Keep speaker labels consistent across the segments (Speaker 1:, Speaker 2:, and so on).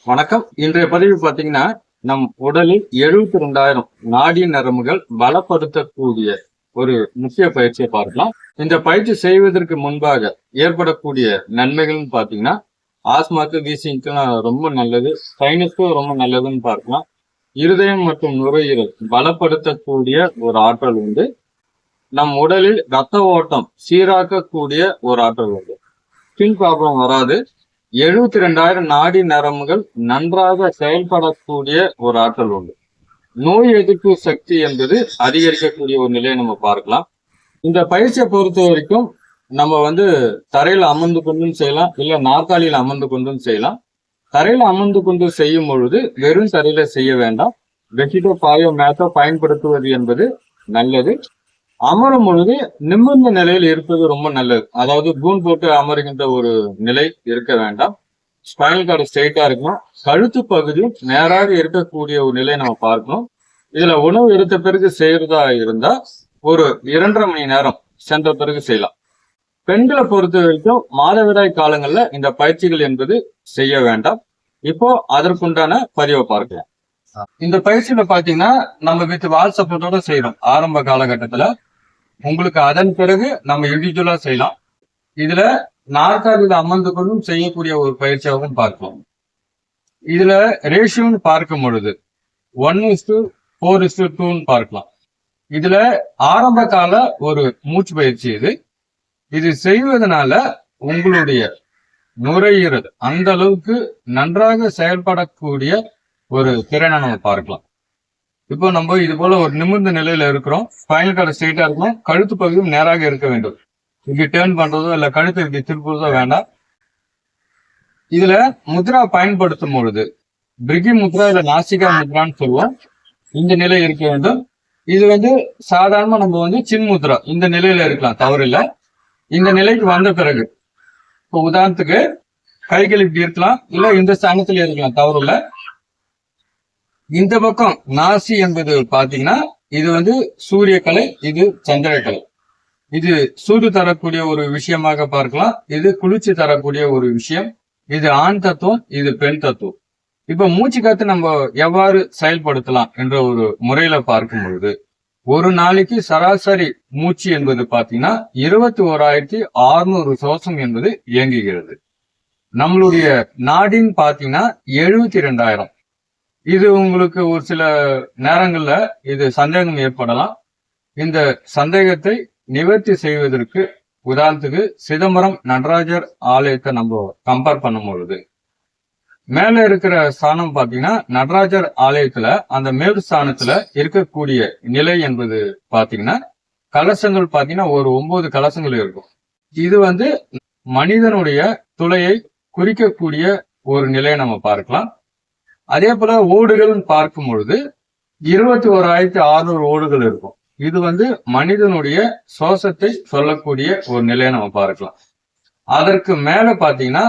Speaker 1: வணக்கம். இன்றைய பதிவு பாத்தீங்கன்னா, நம் உடலில் 72,000 நாடி நரம்புகள் பலப்படுத்தக்கூடிய ஒரு முக்கிய பயிற்சியை பார்க்கலாம். இந்த பயிற்சி செய்வதற்கு முன்பாக ஏற்படக்கூடிய நன்மைகள்னு பாத்தீங்கன்னா, ஆஸ்மாக்கு, வீசிங்க்குலாம் ரொம்ப நல்லது. சைனஸ்க்கும் ரொம்ப நல்லதுன்னு பார்க்கலாம். இருதயம் மற்றும் நுரையீரல் பலப்படுத்தக்கூடிய ஒரு ஆற்றல் உண்டு. நம் உடலில் ரத்த ஓட்டம் சீராக்கக்கூடிய ஒரு ஆற்றல் உண்டு. ஸ்கின் ப்ராப்ளம் வராது. 72,000 நாடி நரம்புகள் நன்றாக செயல்படக்கூடிய ஒரு ஆற்றல் உண்டு. நோய் எதிர்ப்பு சக்தி என்பது அதிகரிக்கக்கூடிய ஒரு நிலையை நம்ம பார்க்கலாம். இந்த பயிற்சியை பொறுத்த வரைக்கும் நம்ம தரையில அமர்ந்து கொண்டும் செய்யலாம், இல்ல நாற்காலியில் அமர்ந்து கொண்டும் செய்யலாம். தரையில அமர்ந்து கொண்டு செய்யும் பொழுது வெறும் தரையில செய்ய வேண்டாம். பெட்ஷீட்டோ பாயோ மேட்டோ பயன்படுத்துவது என்பது நல்லது. அமரும் பொழுது நிமிர்ந்த நிலையில் இருப்பது ரொம்ப நல்லது. அதாவது கூன் போட்டு அமருகின்ற ஒரு நிலை இருக்க வேண்டாம். ஸ்பைனல் கார்டு ஸ்ட்ரெயிட்டா இருக்கணும். கழுத்து பகுதியும் நேராக இருக்கக்கூடிய ஒரு நிலையை நம்ம பார்க்கணும். இதுல உணவு எடுத்த பிறகு செய்யறதா இருந்தா ஒரு 2.5 மணி நேரம் சென்ற பிறகு செய்யலாம். பெண்களை பொறுத்த வரைக்கும் மாதவிடாய் காலங்கள்ல இந்த பயிற்சிகள் என்பது செய்ய வேண்டாம். இப்போ அதற்குண்டான பதிவை பார்க்கலாம். இந்த பயிற்சியில பாத்தீங்கன்னா நம்ம வித் வால் சப்போர்ட்டோட செய்யறோம் ஆரம்ப காலகட்டத்துல. உங்களுக்கு அதன் பிறகு நம்ம இண்டிவிஜுவலா செய்யலாம். இதுல நாற்காலியில அமர்ந்து கொண்டும் செய்யக்கூடிய ஒரு பயிற்சியாகவும் பார்க்கலாம். இதுல ரேஷியோன்னு பார்க்கும் பொழுது 1:4:2 பார்க்கலாம். இதுல ஆரம்ப கால ஒரு மூச்சு பயிற்சி இது செய்வதனால உங்களுடைய நுரையீரல் அந்த அளவுக்கு நன்றாக செயல்படக்கூடிய ஒரு திறனை நம்ம பார்க்கலாம். இப்போ நம்ம இது போல ஒரு நிமிர்ந்த நிலையில இருக்கிறோம். ஸ்பைனல் கார்டு ஸ்ட்ரெயிட்டா இருக்கணும். கழுத்து பகுதியும் நேராக இருக்க வேண்டும். இப்படி டேர்ன் பண்றதோ இல்ல கழுத்து இப்படி திருப்புறதோ வேண்டாம். இதுல முத்ரா பயன்படுத்தும் பொழுது பிரிகி முத்ரா இல்ல நாசிகா முத்ரான்னு சொல்லுவோம். இந்த நிலை இருக்க வேண்டும். இது சாதாரணமா நம்ம சின் முத்ரா இந்த நிலையில இருக்கலாம், தவறு இல்லை. இந்த நிலைக்கு வந்த பிறகு இப்போ உதாரணத்துக்கு கைகள் இப்படி இருக்கலாம், இல்ல இந்த ஸ்தானத்துல இருக்கலாம், தவறு இல்லை. இந்த பக்கம் நாசி என்பது பாத்தீங்கன்னா இது சூரியக்கலை, இது சந்திரக்கலை. இது சூடு தரக்கூடிய ஒரு விஷயமாக பார்க்கலாம். இது குளிர்ச்சி தரக்கூடிய ஒரு விஷயம். இது ஆண் தத்துவம், இது பெண் தத்துவம். இப்ப மூச்சு காத்து நம்ம எவ்வாறு செயல்படுத்தலாம் என்ற ஒரு முறையில பார்க்கும் பொழுது ஒரு நாளைக்கு சராசரி மூச்சு என்பது பாத்தீங்கன்னா 21,600 சுவாசம் என்பது இயங்குகிறது. நம்மளுடைய நாடின்னு பாத்தீங்கன்னா 72,000. இது உங்களுக்கு ஒரு சில நேரங்கள்ல இது சந்தேகம் ஏற்படலாம். இந்த சந்தேகத்தை நிவர்த்தி செய்வதற்கு உதாரணத்துக்கு சிதம்பரம் நடராஜர் ஆலயத்தை நம்ம கம்பேர் பண்ணும் பொழுது மேல இருக்கிற ஸ்தானம் பாத்தீங்கன்னா நடராஜர் ஆலயத்துல அந்த மேல் ஸ்தானத்துல இருக்கக்கூடிய நிலை என்பது பாத்தீங்கன்னா கலசங்கள் பாத்தீங்கன்னா ஒரு 9 கலசங்கள் இருக்கும். இது மனிதனுடைய துளையை குறிக்கக்கூடிய ஒரு நிலையை நம்ம பார்க்கலாம். அதே போல ஓடுகள் பார்க்கும் பொழுது 21,600 ஓடுகள் இருக்கும். இது மனிதனுடைய சுவாசத்தை சொல்லக்கூடிய ஒரு நிலையை நம்ம பார்க்கலாம். அதற்கு மேல பாத்தீங்கன்னா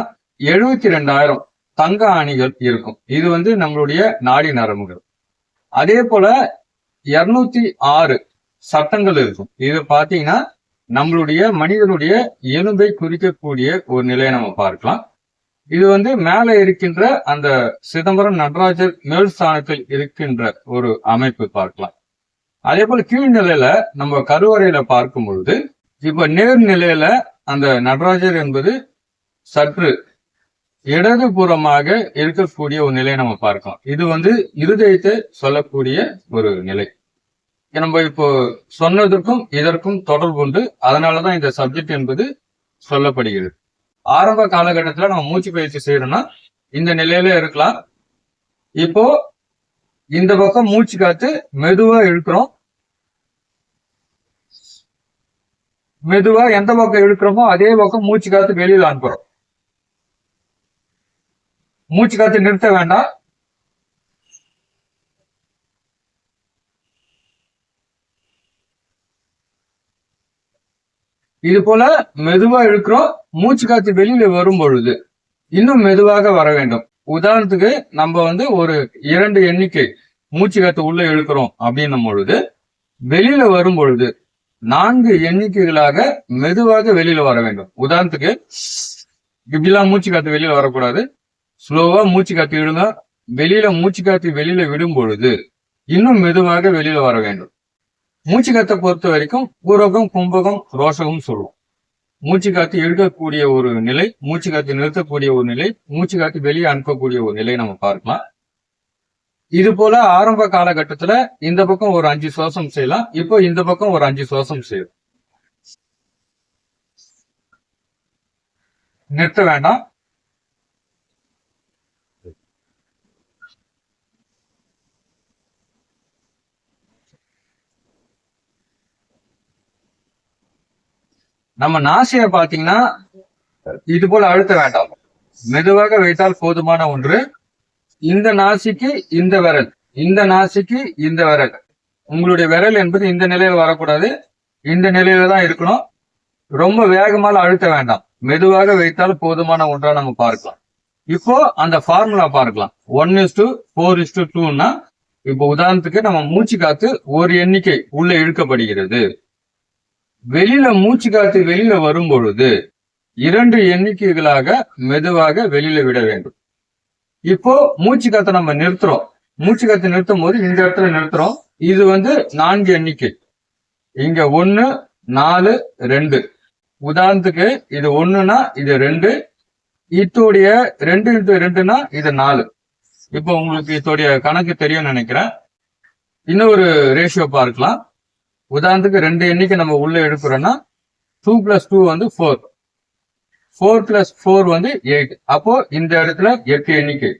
Speaker 1: 72,000 தங்க அணிகள் இருக்கும். இது நம்மளுடைய நாடி நரம்புகள். அதே போல 206 சட்டங்கள் இருக்கும். இது பாத்தீங்கன்னா நம்மளுடைய மனிதனுடைய எலும்பை குறிக்கக்கூடிய ஒரு நிலையை நம்ம பார்க்கலாம். இது மேல இருக்கின்ற அந்த சிதம்பரம் நடராஜர் மேல் ஸ்தானத்தில் இருக்கின்ற ஒரு அமைப்பு பார்க்கலாம். அதே போல கீழ்நிலையில நம்ம கருவறையில பார்க்கும் பொழுது இப்ப நேர் நிலையில அந்த நடராஜர் என்பது சற்று இடதுபுறமாக இருக்கக்கூடிய ஒரு நிலையை நம்ம பார்க்கலாம். இது இருதயத்தை சொல்லக்கூடிய ஒரு நிலை. நம்ம இப்போ சொன்னதற்கும் இதற்கும் தொடர்பு உண்டு. அதனாலதான் இந்த சப்ஜெக்ட் என்பது சொல்லப்படுகிறது. ஆரம்ப காலகட்டத்துல நம்ம மூச்சு பயிற்சி செய்யறோம்னா இந்த நிலையில இருக்கலாம். இப்போ இந்த பக்கம் மூச்சு காத்து மெதுவா இழுக்கிறோம். மெதுவா எந்த பக்கம் இழுக்கிறோமோ அதே பக்கம் மூச்சு காத்து வெளியில அனுப்புறோம். மூச்சு காத்து நிறுத்த வேண்டாம். இது போல மெதுவா இழுக்கிறோம். மூச்சு காத்து வெளியில வரும் பொழுது இன்னும் மெதுவாக வர வேண்டும். உதாரணத்துக்கு நம்ம ஒரு 2 எண்ணிக்கை மூச்சு காத்து உள்ள இழுக்கிறோம் அப்படின்னும் பொழுது வெளியில வரும் பொழுது 4 எண்ணிக்கைகளாக மெதுவாக வெளியில வர வேண்டும். உதாரணத்துக்கு இப்படிலாம் மூச்சு காத்து வெளியில வரக்கூடாது. ஸ்லோவா மூச்சு காத்து விடுங்க. வெளியில மூச்சு காத்து வெளியில விடும் பொழுது இன்னும் மெதுவாக வெளியில வர வேண்டும். மூச்சு காத்தை பொறுத்த வரைக்கும் பூரகம், கும்பகம், ரோஷகம் சொல்லுவோம். மூச்சு காத்து இழுக்கக்கூடிய ஒரு நிலை, மூச்சு காத்து நிறுத்தக்கூடிய ஒரு நிலை, மூச்சு காத்து வெளியே அனுப்பக்கூடிய ஒரு நிலை நம்ம பார்க்கலாம். இது போல ஆரம்ப காலகட்டத்துல இந்த பக்கம் ஒரு 5 சுவாசம் செய்யலாம். இப்போ இந்த பக்கம் ஒரு 5 சுவாசம் செய்யும். நிறுத்த வேண்டாம். நம்ம நாசியை பாத்தீங்கன்னா இது போல அழுத்த வேண்டாம். மெதுவாக வைத்தால் போதுமான ஒன்று. இந்த நாசிக்கு இந்த விரல், இந்த நாசிக்கு இந்த விரல். உங்களுடைய விரல் என்பது இந்த நிலையில வரக்கூடாது, இந்த நிலையில தான் இருக்கணும். ரொம்ப வேகமால அழுத்த வேண்டாம். மெதுவாக வைத்தால் போதுமான ஒன்றா நம்ம பார்க்கலாம். இப்போ அந்த ஃபார்முலா பார்க்கலாம். 1:4:2ன்னா இப்போ உதாரணத்துக்கு நம்ம மூச்சு காத்து ஒரு எண்ணிக்கை உள்ள இழுக்கப்படுகிறது. வெளியில மூச்சு காத்து வெளியில வரும் பொழுது 2 எண்ணிக்கைகளாக மெதுவாக வெளியில விட வேண்டும். இப்போ மூச்சு காத்தை நம்ம நிறுத்துறோம். மூச்சு காத்து நிறுத்தும் போது இந்த இடத்துல நிறுத்துறோம். இது 4 எண்ணிக்கை. இங்க 1, 4, 2. உதாரணத்துக்கு இது 1னா இது 2. இதோடைய 2 × 2னா இது 4. இப்போ உங்களுக்கு இதோடைய கணக்கு தெரியும் நினைக்கிறேன். இன்னொரு ரேஷியோ பார்க்கலாம். உதாரணத்துக்கு 2 எண்ணிக்கை நம்ம உள்ள எடுக்கிறோம்னா 2 + 2 4. 4 + 4 8. அப்போ இந்த இடத்துல 8 எண்ணிக்கை.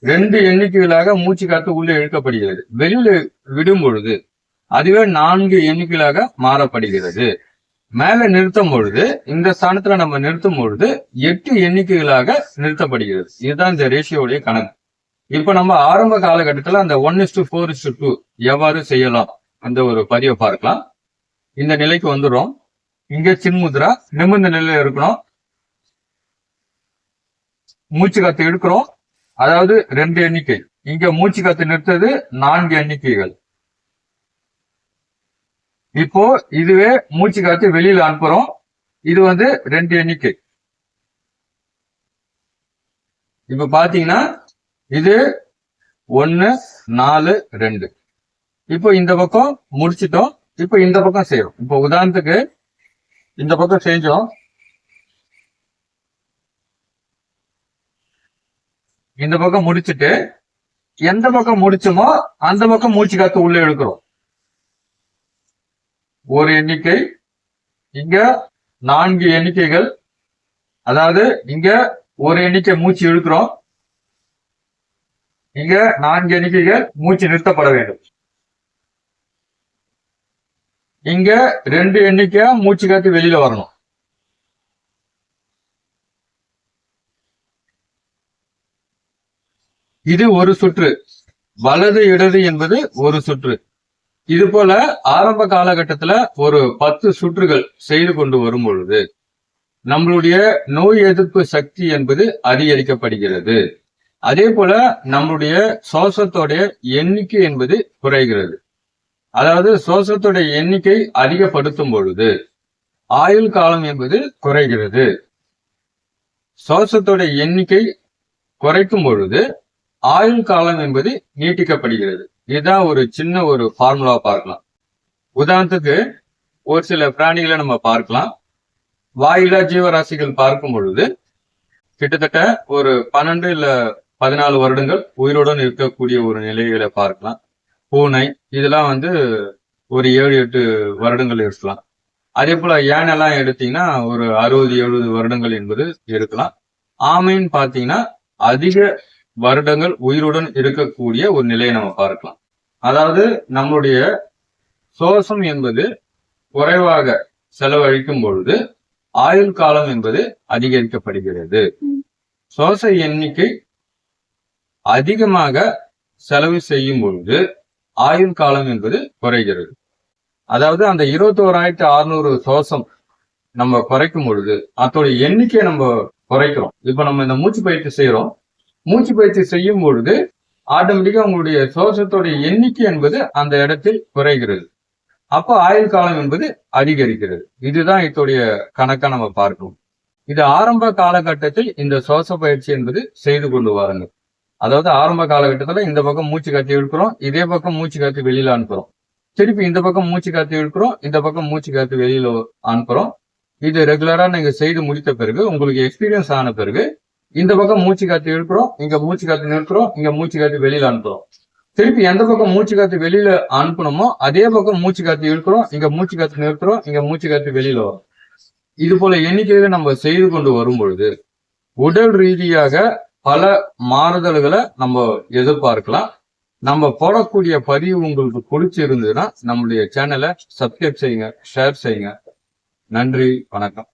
Speaker 1: 2 எண்ணிக்கைகளாக மூச்சு காத்து உள்ளே இழுக்கப்படுகிறது. வெளியில விடும் பொழுது அதுவே 4 எண்ணிக்கைகளாக மாறப்படுகிறது. மேல நிறுத்தும் பொழுது இந்த ஸ்தானத்துல நம்ம நிறுத்தும் பொழுது 8 எண்ணிக்கைகளாக நிறுத்தப்படுகிறது. இதுதான் இந்த ரேஷியோடைய கணக்கு. இப்ப நம்ம ஆரம்ப காலகட்டத்துல அந்த 1:4:2 எவ்வாறு செய்யலாம் அந்த ஒரு பதிவை பார்க்கலாம். இந்த நிலைக்கு வந்துடும். இங்க சின்முத்ரா நிமிர்ந்த நிலையில இருக்கணும். மூச்சு காத்து எடுக்கிறோம். அதாவது 2 எண்ணிக்கை. இங்க மூச்சு காத்து நிறுத்தது 4 எண்ணிக்கைகள். இப்போ இதுவே மூச்சு காத்து வெளியில அனுப்புறோம். இது 2 எண்ணிக்கை. இப்ப பாத்தீங்கன்னா இது 1, 4, 2. இப்போ இந்த பக்கம் முடிச்சிட்டோம். இப்போ இந்த பக்கம் செய்யறோம். இப்போ உதாரணத்துக்கு இந்த பக்கம் செஞ்சோம். இந்த பக்கம் முடிச்சுட்டு எந்த பக்கம் முடிச்சோமோ அந்த பக்கம் மூச்சு காத்து உள்ள எடுக்கிறோம். ஒரு எண்ணிக்கை. இங்க 4 எண்ணிக்கைகள். அதாவது இங்க ஒரு எண்ணிக்கை மூச்சு இழுக்கிறோம். இங்க 4 எண்ணிக்கைகள் மூச்சு நிறுத்தப்பட வேண்டும். இங்க 2 எண்ணிக்கையா மூச்சு காத்து வெளியில வரணும். இது ஒரு சுற்று. வலது இடது என்பது ஒரு சுற்று. இது போல ஆரம்ப காலகட்டத்துல ஒரு 10 சுற்றுகள் செய்து கொண்டு வரும் பொழுது நம்மளுடைய நோய் எதிர்ப்பு சக்தி என்பது அதிகரிக்கப்படுகிறது. அதே போல நம்மளுடைய சுவாசத்தோடைய எண்ணிக்கை என்பது குறைகிறது. அதாவது சுவாசத்தோட எண்ணிக்கை அதிகப்படுத்தும் பொழுது ஆயுள் காலம் என்பது குறைகிறது. சுவாசத்தோட எண்ணிக்கை குறைக்கும் பொழுது ஆயுள் காலம் என்பது நீட்டிக்கப்படுகிறது. இதுதான் ஒரு சின்ன ஒரு ஃபார்முலா பார்க்கலாம். உதாரணத்துக்கு ஒரு சில பிராணிகளை நம்ம பார்க்கலாம். வாயிலா ஜீவராசிகள் பார்க்கும் பொழுது கிட்டத்தட்ட ஒரு 12 இல்ல 14 வருடங்கள் உயிருடன் இருக்கக்கூடிய ஒரு நிலைகளை பார்க்கலாம். பூனை இதெல்லாம் ஒரு 7-8 வருடங்கள் இருக்கலாம். அதே போல யானைலாம் எடுத்தீங்கன்னா ஒரு 60-70 வருடங்கள் என்பது இருக்கலாம். ஆமைன்னு பாத்தீங்கன்னா அதிக வருடங்கள் உயிருடன் இருக்கக்கூடிய ஒரு நிலையை நம்ம பார்க்கலாம். அதாவது நம்மளுடைய சுவாசம் என்பது குறைவாக செலவழிக்கும் பொழுது ஆயுள் காலம் என்பது அதிகரிக்கப்படுகிறது. சுவாச எண்ணிக்கை அதிகமாக செலவு செய்யும் பொழுது ஆயுள் காலம் என்பது குறைகிறது. அதாவது அந்த 21,600 சுவாசம் நம்ம குறைக்கும் பொழுது அதோட எண்ணிக்கையை நம்ம குறைக்கிறோம். இப்ப நம்ம இந்த மூச்சு பயிற்சி செய்யறோம். மூச்சு பயிற்சி செய்யும் பொழுது ஆட்டோமேட்டிக்கா உங்களுடைய சுவாசத்தோட எண்ணிக்கை என்பது அந்த இடத்தில் குறைகிறது. அப்போ ஆயுள் காலம் என்பது அதிகரிக்கிறது. இதுதான் இதோடைய கணக்கா நம்ம பார்க்கணும். இது ஆரம்ப காலகட்டத்தில் இந்த சுவாச பயிற்சி என்பது செய்து கொண்டு வாருங்கள். அதாவது ஆரம்ப காலகட்டத்துல இந்த பக்கம் மூச்சு காத்தி இழுக்கிறோம், இதே பக்கம் மூச்சு காத்தி வெளியில அனுப்புறோம். திருப்பி இந்த பக்கம் மூச்சு காத்தி இழுக்கிறோம், இந்த பக்கம் மூச்சு காத்தி வெளியில அனுப்புறோம். இது ரெகுலரா நீங்க செய்து முடித்த பிறகு, உங்களுக்கு எக்ஸ்பீரியன்ஸ் ஆன பிறகு, இந்த பக்கம் மூச்சு காத்தி இழுக்கிறோம், இங்க மூச்சு காத்தி நிறுத்துறோம், இங்க மூச்சு காத்தி வெளியில அனுப்புறோம். திருப்பி எந்த பக்கம் மூச்சு காத்து வெளியில அனுப்பணுமோ அதே பக்கம் மூச்சு காத்து இழுக்கிறோம், இங்க மூச்சு காத்து நிறுத்துறோம், இங்க மூச்சு காத்து வெளியில வரும். இது போல எண்ணிக்கையில நம்ம செய்து கொண்டு வரும் பொழுது உடல் ரீதியாக பல மாறுதல்களை நம்ம எதிர்பார்க்கலாம். நம்ம போடக்கூடிய பதிவு உங்களுக்கு பிடிச்சிருந்ததுன்னா நம்மளுடைய சேனலை சப்ஸ்கிரைப் செய்யுங்க, ஷேர் செய்யுங்க. நன்றி, வணக்கம்.